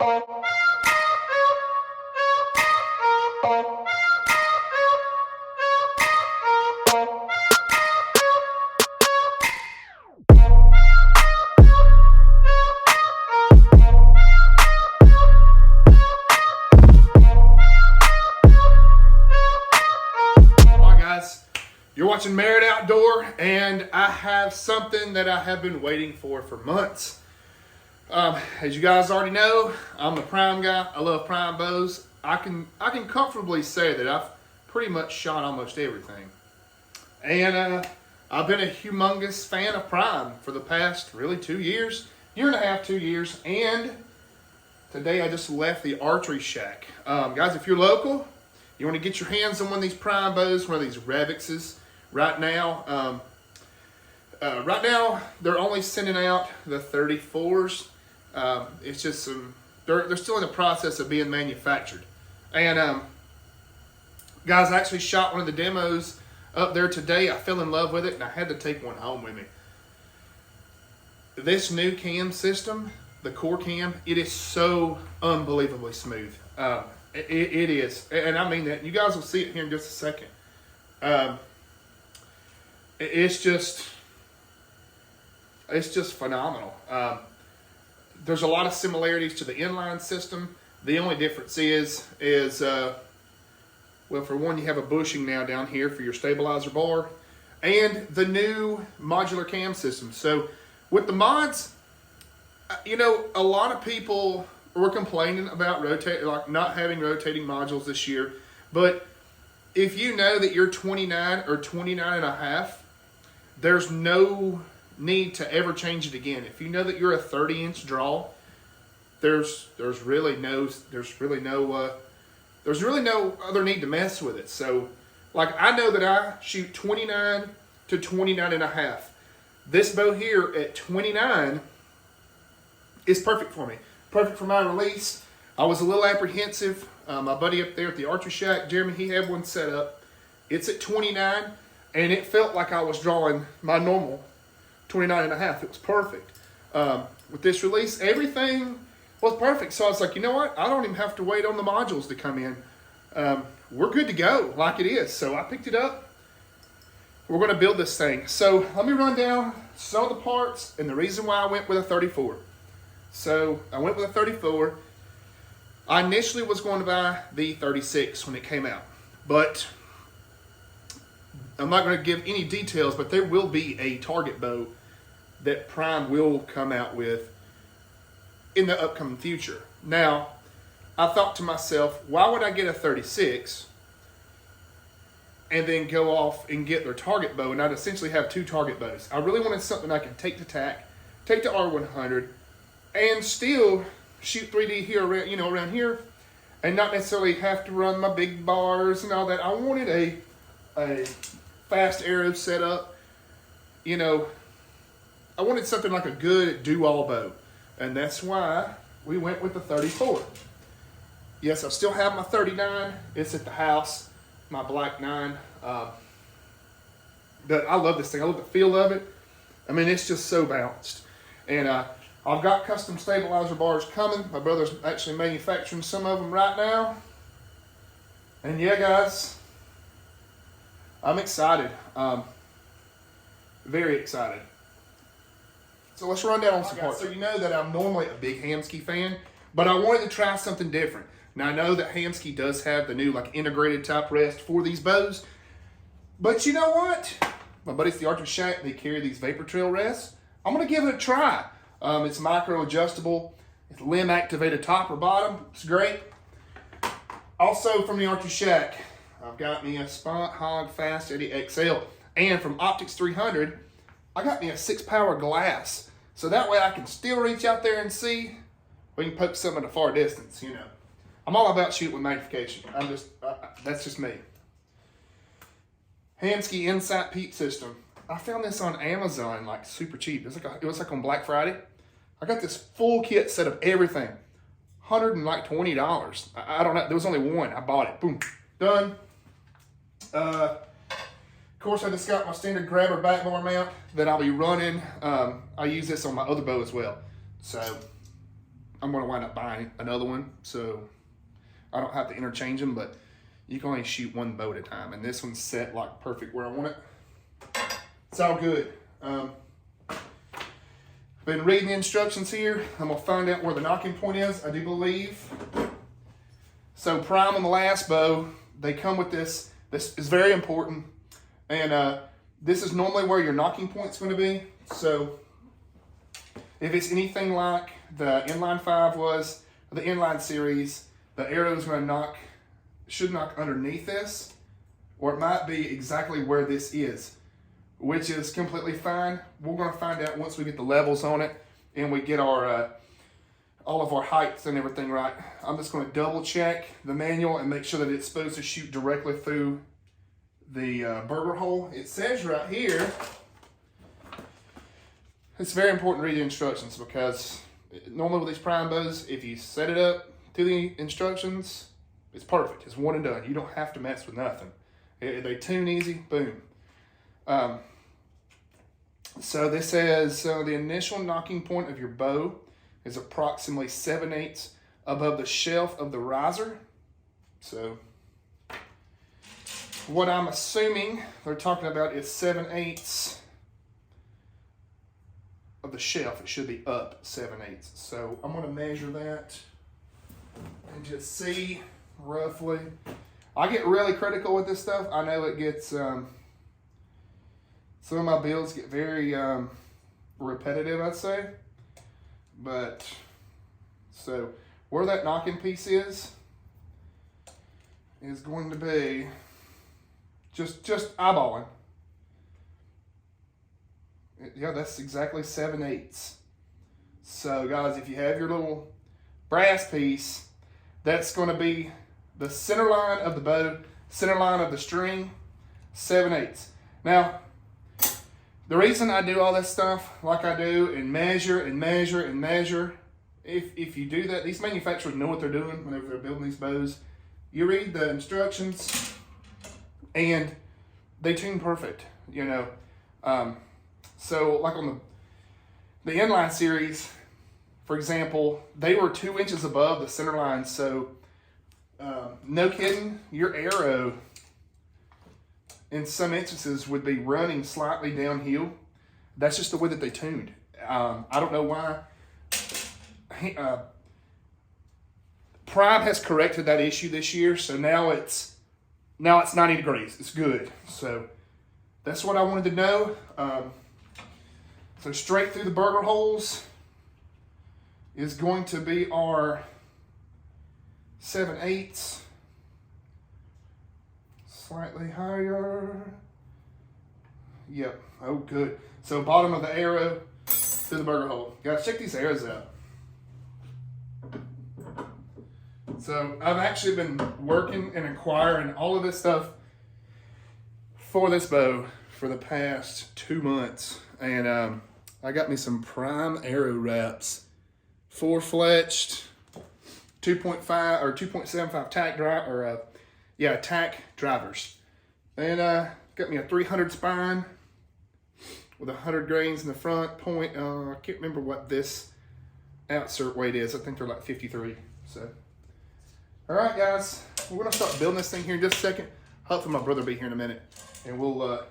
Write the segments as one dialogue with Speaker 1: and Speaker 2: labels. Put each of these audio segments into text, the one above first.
Speaker 1: You're watching Merit Outdoor, and I have something that I have been waiting for months. As you guys already know, I'm a prime guy. I love prime bows. I can comfortably say that I've pretty much shot almost everything. And I've been a humongous fan of prime for the past really 2 years, year and a half, 2 years. And today I just left the archery shack. Guys, if you're local, you want to get your hands on one of these prime bows, one of these Revixes. Right now, they're only sending out the 34s. It's just they're still in the process of being manufactured. And guys, I actually shot one of the demos up there today. I fell in love with it, and I had to take one home with me. This new cam system, the core cam, it is so unbelievably smooth. It is, and I mean that. You guys will see it here in just a second. It's just phenomenal. There's a lot of similarities to the inline system. The only difference is well, for one, you have a bushing now down here for your stabilizer bar, and the new modular cam system. So with the mods, you know, a lot of people were complaining about not having rotating modules this year. But if you know that you're 29 or 29 and a half, there's no need to ever change it again. If you know that you're a 30-inch draw, there's really no other need to mess with it. So, like, I know that I shoot 29 to 29 and a half. This bow here at 29 is perfect for me. Perfect for my release. I was a little apprehensive. My buddy up there at the archery shack, Jeremy, he had one set up. It's at 29, and it felt like I was drawing my normal 29 and a half. It was perfect. With this release, everything was perfect. So I was like, you know what? I don't even have to wait on the modules to come in. We're good to go like it is. So I picked it up. We're going to build this thing. So let me run down some of the parts and the reason why I went with a 34. So I went with a 34. I initially was going to buy the 36 when it came out, but I'm not going to give any details, but there will be a target bow that Prime will come out with in the upcoming future. Now, I thought to myself, why would I get a 36 and then go off and get their target bow, and I'd essentially have two target bows? I really wanted something I could take to TAC, take to R100, and still shoot 3D here around here, and not necessarily have to run my big bars and all that. I wanted a fast arrow setup. You know, I wanted something like a good do-all bow, and that's why we went with the 34. Yes, I still have my 39. It's at the house, my black 9. But I love this thing. I love the feel of it. I mean, it's just so balanced. And I've got custom stabilizer bars coming. My brother's actually manufacturing some of them right now. And yeah, guys, I'm excited. Very excited. So let's run down on some parts. So you know that I'm normally a big Hamskea fan, but I wanted to try something different. Now I know that Hamskea does have the new like integrated type rest for these bows, but you know what? My buddies at the Archery Shack, they carry these Vapor Trail rests. I'm gonna give it a try. It's micro adjustable. It's limb activated top or bottom. It's great. Also from the Archery Shack, I've got me a Spot Hog Fast Eddy XL, and from Optics 300, I got me a 6-power glass, so that way I can still reach out there and see. We can poke something at a far distance, you know. I'm all about shooting with magnification. That's just me. Hamskea Insight Peep system. I found this on Amazon like super cheap. It was like on Black Friday. I got this full kit set of everything, $120. I don't know. There was only one. I bought it. Boom, done. Of course, I just got my standard grabber backbore mount that I'll be running. I use this on my other bow as well. So I'm going to wind up buying another one, so I don't have to interchange them, but you can only shoot one bow at a time, and this one's set like perfect where I want it. It's all good. Been reading the instructions here. I'm gonna find out where the knocking point is, I do believe. So prime on the last bow, they come with this. This is very important. And this is normally where your knocking point's gonna be. So if it's anything like the inline 5 was, or the inline series, the arrow is gonna should knock underneath this, or it might be exactly where this is, which is completely fine. We're gonna find out once we get the levels on it and we get our all of our heights and everything right. I'm just gonna double check the manual and make sure that it's supposed to shoot directly through the burger hole. It says right here, it's very important to read the instructions, because normally with these prime bows, if you set it up to the instructions, it's perfect. It's one and done. You don't have to mess with nothing. They tune easy, boom. So this says the initial knocking point of your bow is approximately 7/8 above the shelf of the riser. So what I'm assuming they're talking about is 7/8 of the shelf. It should be up 7/8. So I'm going to measure that and just see roughly. I get really critical with this stuff. I know it gets, some of my builds get very repetitive, I'd say. But, so where that knocking piece is going to be just eyeballing. Yeah, that's exactly 7/8. So guys, if you have your little brass piece, that's going to be the center line of the bow, center line of the string, 7/8. Now, the reason I do all this stuff like I do and measure and measure and measure, if you do that, these manufacturers know what they're doing whenever they're building these bows. You read the instructions and they tune perfect, you know. So like on the inline series, for example, they were 2 inches above the center line. So no kidding, your arrow in some instances would be running slightly downhill. That's just the way that they tuned. I don't know why. Prime has corrected that issue this year, so now it's 90 degrees. It's good. So that's what I wanted to know. So straight through the burger holes is going to be our 7/8. Slightly higher. Yep. Oh, good. So bottom of the arrow through the burger hole. Guys, check these arrows out. So I've actually been working and acquiring all of this stuff for this bow for the past 2 months, and I got me some prime arrow wraps, 4-fletched, 2.5 or 2.75 tack drive or tack drivers, and got me a 300 spine with 100 grains in the front point. I can't remember what this outsert weight is. I think they're like 53. So, all right, guys, we're gonna start building this thing here in just a second. Hopefully, my brother will be here in a minute, and we'll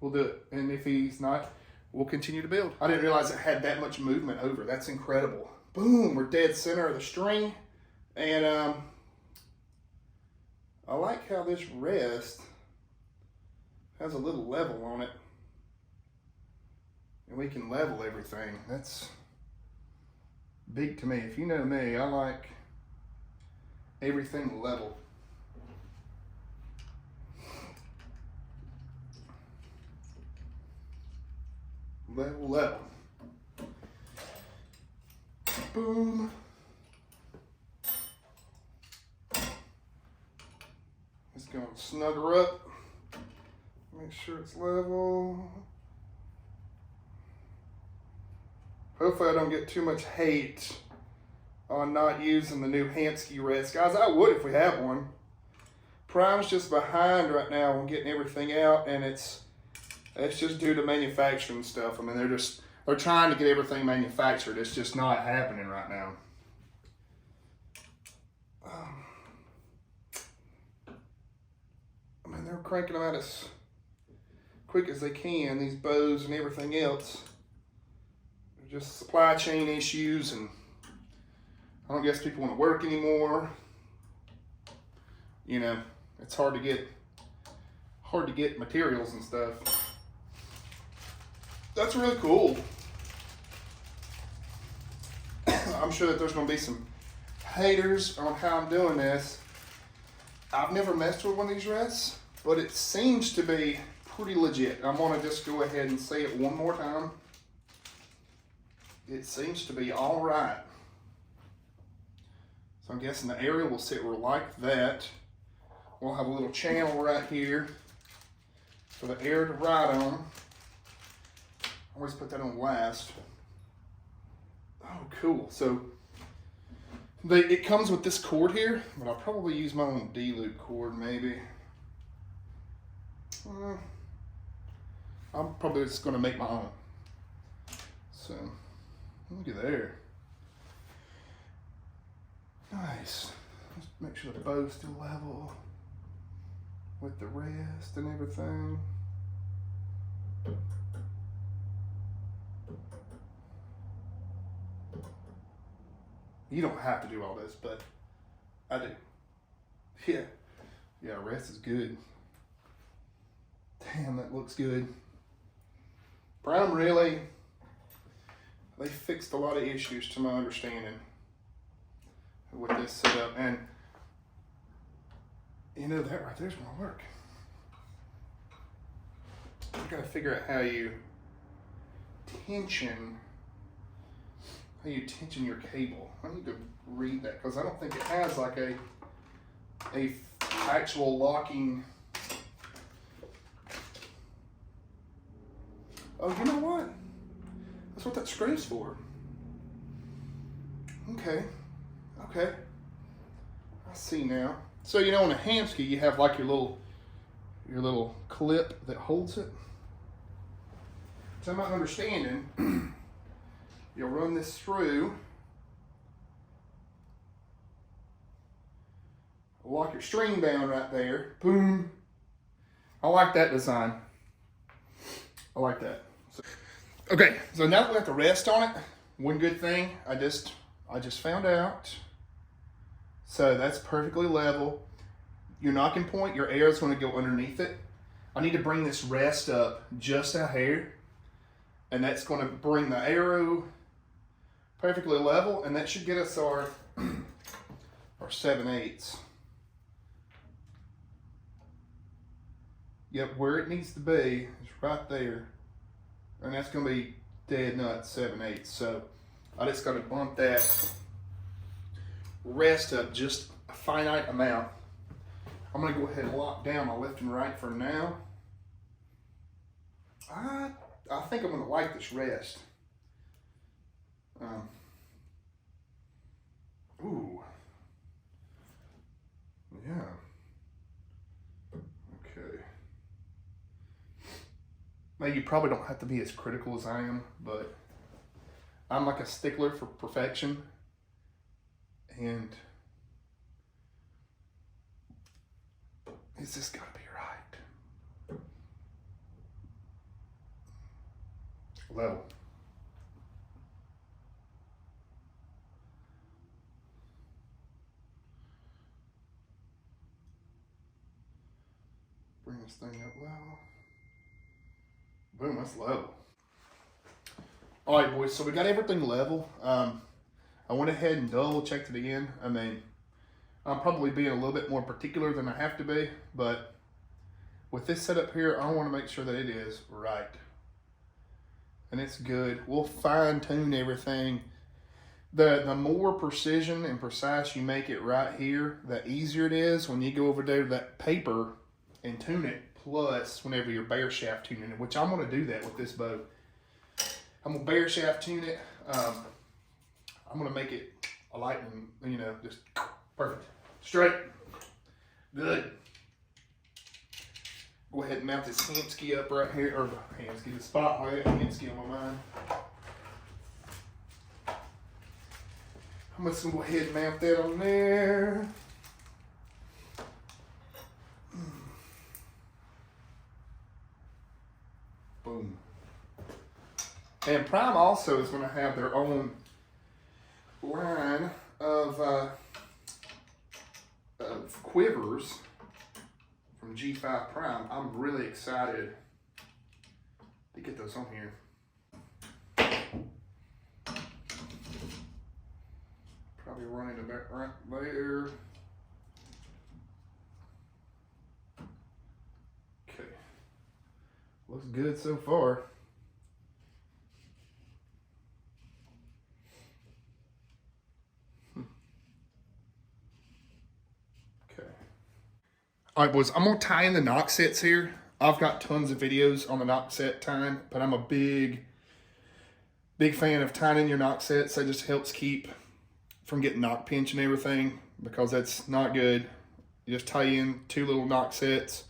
Speaker 1: do it. And if he's not, we'll continue to build. I didn't realize it had that much movement over. That's incredible. Boom, we're dead center of the string, and I like how this rest has a little level on it. And we can level everything. That's big to me. If you know me, I like everything level. Level. Boom. Just gonna snug her up. Make sure it's level. Hopefully I don't get too much hate on not using the new Hansky rest. Guys, I would if we have one. Prime's just behind right now on getting everything out, and it's just due to manufacturing stuff. I mean, they're trying to get everything manufactured. It's just not happening right now. they're cranking them out as quick as they can, these bows and everything else. They're just supply chain issues, and I don't guess people want to work anymore. You know, it's hard to get materials and stuff. That's really cool. I'm sure that there's going to be some haters on how I'm doing this. I've never messed with one of these rests, but it seems to be pretty legit. I'm going to just go ahead and say it one more time. It seems to be all right. So I'm guessing the area will sit like that. We'll have a little channel right here for the air to ride on. I always put that on last. Oh, cool. So it comes with this cord here, but I'll probably use my own D-loop cord maybe. I'm probably just going to make my own. So look at there. Nice. Just make sure the bow's still level with the rest and everything. You don't have to do all this, but I do. Yeah, rest is good. Damn, that looks good. Prime really, they fixed a lot of issues to my understanding with this setup, and you know, that right there's my work. You gotta figure out how you tension your cable. I need to read that because I don't think it has like a actual locking. Oh, you know what? That's what that screw's for. Okay. I see now. So you know, on a hamski, you have like your little clip that holds it. To my understanding, you'll run this through, lock your string down right there. Boom. I like that design. I like that. Okay, so now that we have the rest on it, one good thing I just found out. So that's perfectly level. Your knocking point, your air is going to go underneath it. I need to bring this rest up just a hair, and that's going to bring the arrow perfectly level, and that should get us our 7/8. Yep, where it needs to be is right there, and that's going to be dead nuts 7/8. So I just got to bump that rest up just a finite amount. I'm going to go ahead and lock down my left and right for now. I think I'm going to like this rest. Ooh. Yeah. Okay. Now you probably don't have to be as critical as I am, but I'm like a stickler for perfection. And it's just gotta be right. Level. Bring this thing up level. Boom, that's level. All right, boys, so we got everything level. I went ahead and double checked it again. I mean, I'm probably being a little bit more particular than I have to be, but with this setup here, I want to make sure that it is right. And it's good. We'll fine tune everything. The more precision and precise you make it right here, the easier it is when you go over there to that paper and tune it. Plus, whenever you're bare shaft tuning it, which I'm going to do that with this bow. I'm going to bare shaft tune it. I'm going to make it a lightning, you know, just perfect. Straight. Good. Go ahead and mount this handski up right here, or handski, the spotlight, handski on my mind. I'm just going to go ahead and mount that on there. And Prime also is going to have their own line of quivers from G5 Prime. I'm really excited to get those on here. Probably running about right there. Okay. Looks good so far. All right, boys, I'm gonna tie in the knock sets here. I've got tons of videos on the knock set tying, but I'm a big fan of tying in your knock sets. That just helps keep from getting knock pinch and everything, because that's not good. You just tie in 2 little knock sets.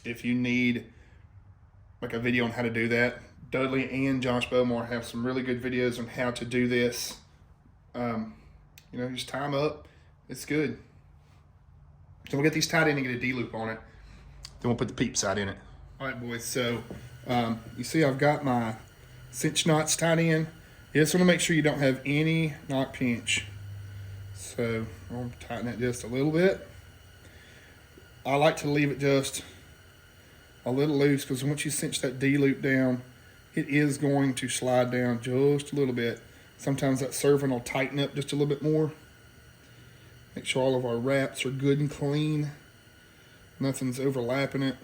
Speaker 1: If you need like a video on how to do that, Dudley and Josh Bowmore have some really good videos on how to do this. You know, just tie them up. It's good. So we'll get these tied in and get a D-loop on it. Then we'll put the Peep side in it. All right, boys, so you see I've got my cinch knots tied in. You just want to make sure you don't have any knock pinch. So I'll tighten it just a little bit. I like to leave it just a little loose, because once you cinch that D-loop down, it is going to slide down just a little bit. Sometimes that serving will tighten up just a little bit more. Make sure all of our wraps are good and clean. Nothing's overlapping it.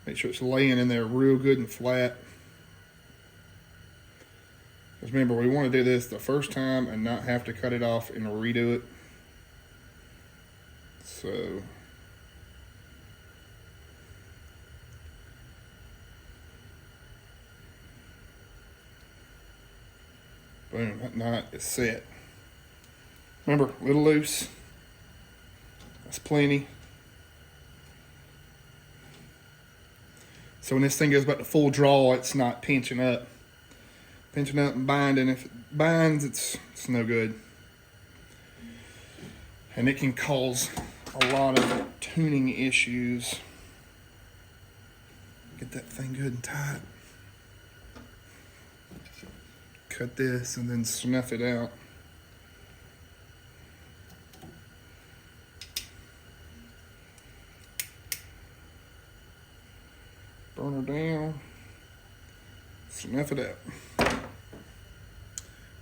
Speaker 1: Make sure it's laying in there real good and flat. Because remember, we want to do this the first time and not have to cut it off and redo it. So boom, that knot is set. Remember, a little loose. That's plenty. So when this thing goes about to full draw, it's not pinching up. Pinching up and binding. If it binds, it's no good. And it can cause a lot of tuning issues. Get that thing good and tight. Cut this and then snuff it out. Burn her down, snuff it out.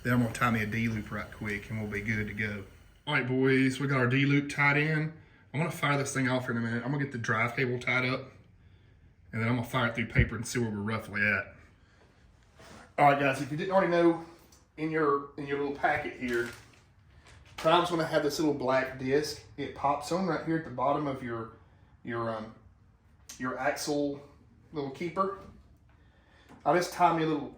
Speaker 1: Then I'm gonna tie me a D-loop right quick and we'll be good to go. All right, boys, we got our D-loop tied in. I'm gonna fire this thing off in a minute. I'm gonna get the drive cable tied up, and then I'm gonna fire it through paper and see where we're roughly at. All right, guys, if you didn't already know, in your little packet here, Prime's gonna have this little black disc. It pops on right here at the bottom of your axle little keeper. I just tie me a little,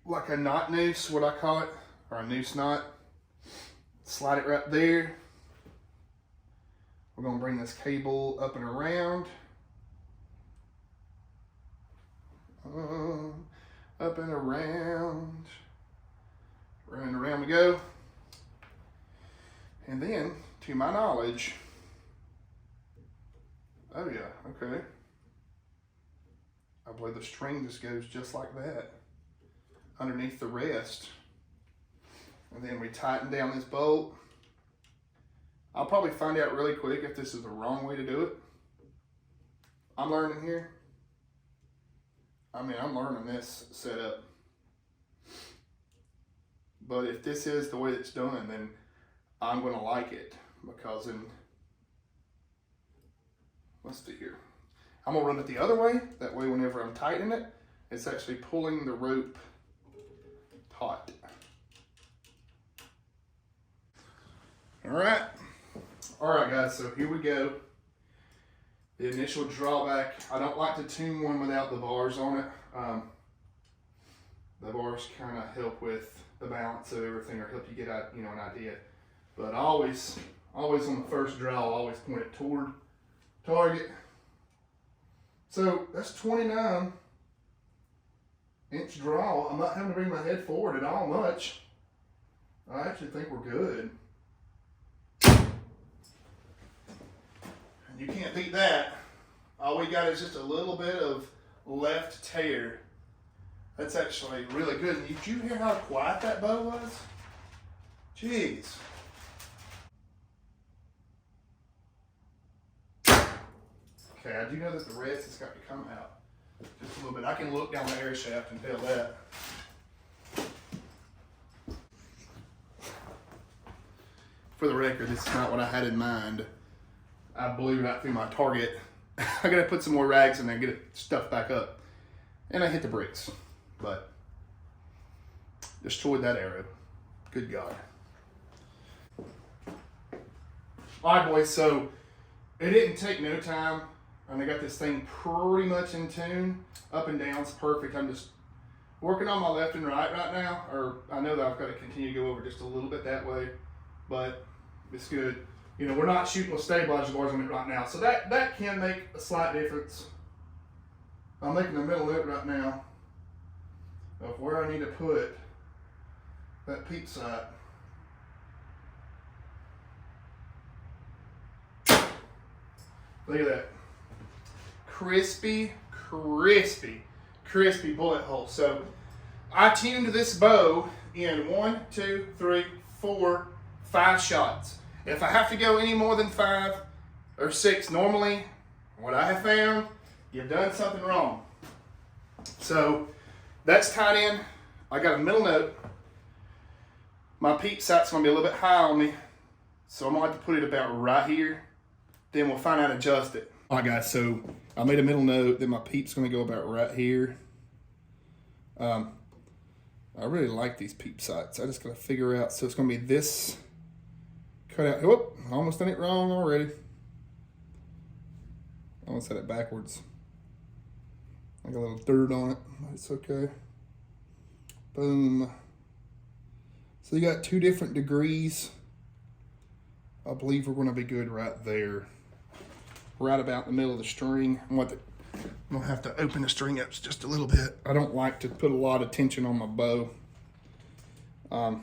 Speaker 1: like a knot noose, what I call it, or a noose knot. Slide it right there. We're gonna bring this cable up and around. Up and around. Round and around we go. And then, to my knowledge, oh yeah, okay. I believe the string just goes just like that, underneath the rest. And then we tighten down this bolt. I'll probably find out really quick if this is the wrong way to do it. I'm learning here. I mean, I'm learning this setup. But if this is the way it's done, then I'm gonna like it, because then, let's see here. I'm gonna run it the other way. That way, whenever I'm tightening it, it's actually pulling the rope taut. All right, guys. So here we go. The initial drawback. I don't like to tune one without the bars on it. The bars kind of help with the balance of everything, or help you get out, an idea. But always on the first draw, always point it toward target. So that's 29-inch draw. I'm not having to bring my head forward at all much. I actually think we're good. And you can't beat that. All we got is just a little bit of left tear That's actually really good. And did you hear how quiet that bow was? Jeez. Okay, I do know that the rest has got to come out just a little bit. I can look down the air shaft and tell that. For the record, this is not what I had in mind. I blew right through my target. I gotta put some more rags in there and get it stuffed back up. And I hit the bricks, but destroyed that arrow. Good God. All right, boys, so it didn't take no time. And I got this thing pretty much in tune. Up and down, it's perfect. I'm just working on my left and right now, or I know that I've got to continue to go over just a little bit that way, but it's good. You know, we're not shooting with stabilizer bars on it right now, so that can make a slight difference. I'm making a middle note right now of where I need to put that peep sight. Look at that. Crispy bullet hole. So I tuned this bow in 1, 2, 3, 4, 5 shots. If I have to go any more than 5 or 6, normally what I have found, you've done something wrong. So that's tied in. I got a middle note. My peep sight's gonna be a little bit high on me, so I'm gonna have to put it about right here. Then we'll find out and adjust it. All right, guys, so I made a middle note, then my peep's gonna go about right here. I really like these peep sights. I just gotta figure out, so it's gonna be this cut out. Whoop, I almost done it wrong already. I almost had it backwards. I got a little dirt on it, it's okay. Boom. So you got 2 different degrees. I believe we're gonna be good right there. Right about in the middle of the string. I'm gonna have to open the string up just a little bit. I don't like to put a lot of tension on my bow. I've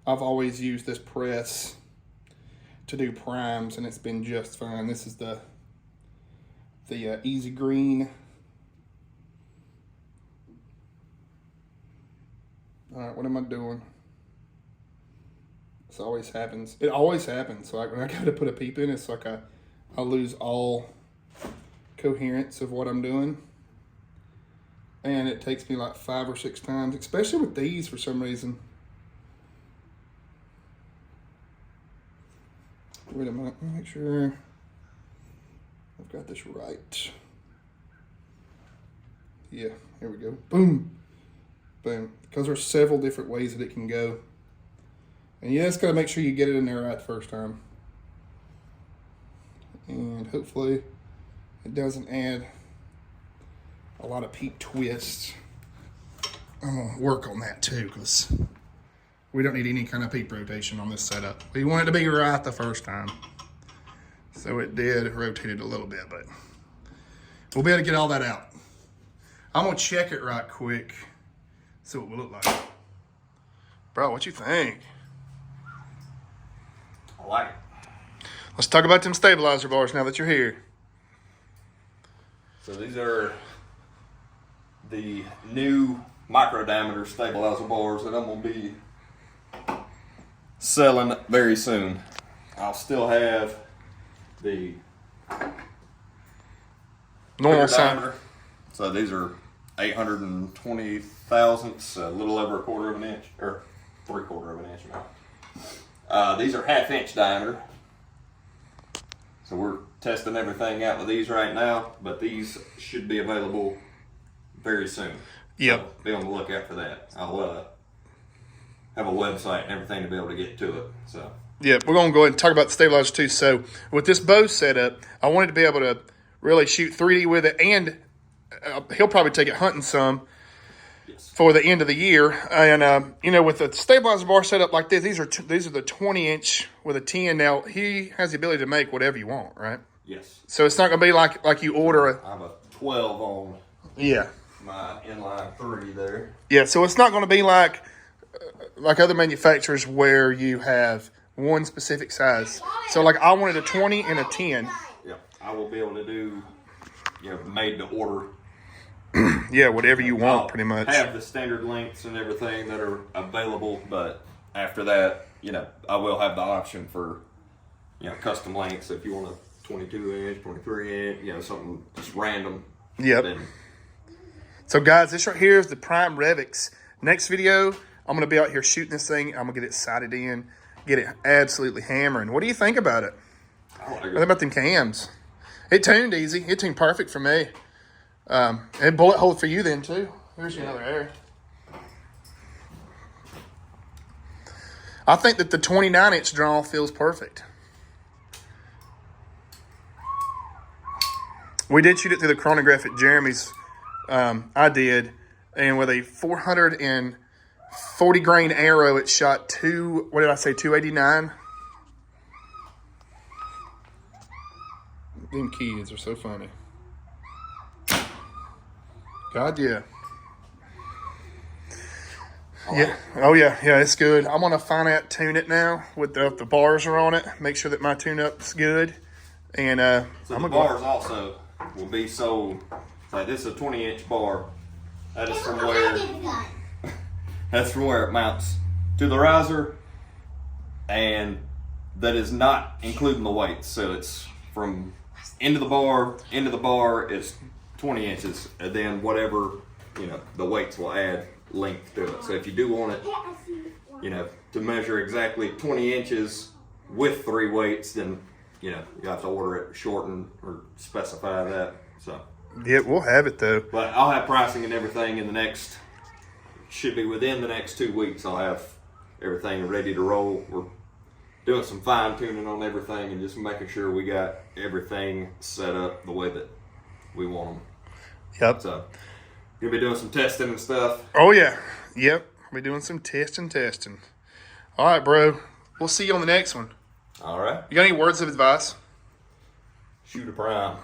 Speaker 1: always used this press to do primes, and it's been just fine. This is the Easy Green. All right, what am I doing? This always happens. It always happens. So when I go to put a peep in, it's like I lose all coherence of what I'm doing. And it takes me like 5 or 6 times, especially with these for some reason. Wait a minute, let me make sure I've got this right. Yeah, here we go. Boom. Boom. Because there's several different ways that it can go. And you just gotta make sure you get it in there right the first time. And hopefully it doesn't add a lot of peep twists. I'm gonna work on that too, because we don't need any kind of peep rotation on this setup. We want it to be right the first time. So it did rotate it a little bit, but we'll be able to get all that out. I'm gonna check it right quick, see what it will look like. Bro, what you think?
Speaker 2: I like it.
Speaker 1: Let's talk about them stabilizer bars now that you're here.
Speaker 2: So these are the new micro diameter stabilizer bars that I'm going to be selling very soon. I'll still have the
Speaker 1: normal
Speaker 2: diameter. So these are 820 thousandths, a little over 1/4 of an inch, or 3/4 of an inch now. These are 1/2 inch diameter. So we're testing everything out with these right now, but these should be available very soon.
Speaker 1: Yep.
Speaker 2: So be on the lookout for that. I'll have a website and everything to be able to get to it. So.
Speaker 1: Yeah, we're going to go ahead and talk about the stabilizer too. So with this bow setup, I wanted to be able to really shoot 3D with it, and he'll probably take it hunting some for the end of the year. And you know, with the stabilizer bar setup like this, these are the 20-inch with a 10. Now he has the ability to make whatever you want, right?
Speaker 2: Yes.
Speaker 1: So it's not going to be like you order
Speaker 2: I have a 12 on.
Speaker 1: Yeah.
Speaker 2: My inline 3 there.
Speaker 1: Yeah. So it's not going to be like other manufacturers where you have one specific size. So like I wanted a 20 and a 10.
Speaker 2: Yeah, I will be able to do, made to order
Speaker 1: Yeah, whatever you want,
Speaker 2: I'll
Speaker 1: pretty much.
Speaker 2: have the standard lengths and everything that are available, but after that, I will have the option for, custom lengths if you want a 22 inch, 23 inch, something just random.
Speaker 1: Yep.
Speaker 2: Then,
Speaker 1: So guys, this right here is the Prime Revix. Next video, I'm going to be out here shooting this thing. I'm going to get it sighted in, get it absolutely hammering. What do you think about it?
Speaker 2: I like
Speaker 1: What
Speaker 2: it.
Speaker 1: about them cams? It tuned easy. It tuned perfect for me. And bullet hole for you then too. Here's your another air. I think that the 29-inch draw feels perfect. We did shoot it through the chronograph at Jeremy's. I did. And with a 440 grain arrow, it shot 289? Them kids are so funny. God, yeah. Yeah. Oh, yeah. Yeah, it's good. I'm going to find out, tune it now with the bars are on it. Make sure that my tune-up's good. And
Speaker 2: So
Speaker 1: I'm
Speaker 2: the
Speaker 1: going
Speaker 2: bars also will be sold. Like this is a 20-inch bar. That is from where that's from where it mounts to the riser, and that is not including the weights. So it's from into the bar is 20 inches, and then whatever the weights will add length to it. So if you do want it, to measure exactly 20 inches with 3 weights, then you have to order it shortened or specify that. So
Speaker 1: yeah, we'll have it though.
Speaker 2: but I'll have pricing and everything in should be within the next 2 weeks. I'll have everything ready to roll. We're doing some fine tuning on everything and just making sure we got everything set up the way that we want them.
Speaker 1: Yep.
Speaker 2: So you'll be doing some testing and stuff.
Speaker 1: Oh, yeah. Yep. We're doing some testing. All right, bro. We'll see you on the next one.
Speaker 2: All right.
Speaker 1: You got any words of advice?
Speaker 2: Shoot a prime.